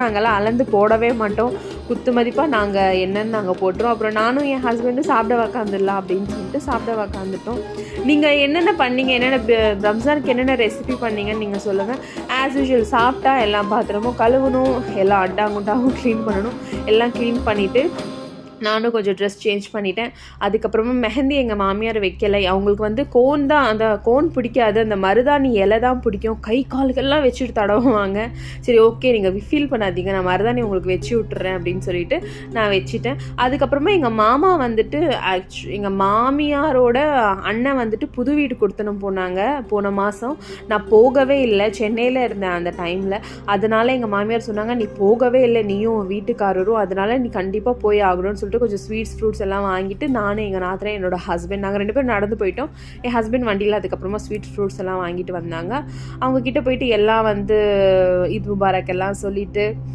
நாங்கள்லாம் அளந்து போடவே மாட்டோம். குத்து மதிப்பாக நாங்கள் என்னன்னு நாங்கள் போட்டுருவோம். அப்புறம் நானும் என் ஹஸ்பண்டும் சாப்பிட உக்காந்துடலாம் அப்படின்னு சொல்லிட்டு சாப்பிட உக்காந்துட்டோம். நீங்கள் என்னென்ன பண்ணீங்க, என்னென்ன ரம்ஜானுக்கு என்னென்ன ரெசிபி பண்ணீங்கன்னு நீங்கள் சொல்லுங்கள். ஆஸ் யூஷுவல் சாப்பிட்டா எல்லா பாத்திரமும் கழுவணும், எல்லாம் அண்டாங்குண்டாவும் க்ளீன் பண்ணணும். எல்லாம் க்ளீன் பண்ணிவிட்டு நானும் கொஞ்சம் ட்ரெஸ் சேஞ்ச் பண்ணிட்டேன். அதுக்கப்புறமா மெஹந்தி எங்கள் மாமியார் வைக்கலை. அவங்களுக்கு கோன் தான், அந்த கோன் பிடிக்காது, அந்த மருதாணி இலை தான் பிடிக்கும். கை காலுக்கெல்லாம் வச்சுட்டு தடவுவாங்க. சரி ஓகே, நீங்கள் ஃபீல் பண்ணாதீங்க, நான் மருதாணி உங்களுக்கு வச்சு விட்டுறேன் அப்படின்னு சொல்லிட்டு நான் வச்சுட்டேன். அதுக்கப்புறமா எங்கள் மாமா எங்கள் மாமியாரோட அண்ணன் புது வீடு கொடுத்தனும் போனாங்க போன மாதம். நான் போகவே இல்லை, சென்னையில் இருந்தேன் அந்த டைமில். அதனால எங்கள் மாமியார் சொன்னாங்க, நீ போகவே இல்லை, நீயும் வீட்டுக்காரரும், அதனால நீ கண்டிப்பாக போய் ஆகணும்னு சொல்லிட்டு கொஞ்சம் ஸ்வீட்ஸ் ஃப்ரூட்ஸ் எல்லாம் வாங்கிட்டு நானும் எங்கள் நாத்தனை என்னோட ஹஸ்பண்ட் நாங்கள் 2 பேரும் நடந்து போயிட்டோம். என் ஹஸ்பண்ட் வண்டியில் அதுக்கப்புறமா ஸ்வீட் ஃப்ரூட்ஸ் எல்லாம் வாங்கிட்டு வந்தாங்க. அவங்கக்கிட்ட போயிட்டு எல்லாம் ஈத் முபாரக் எல்லாம் சொல்லிவிட்டு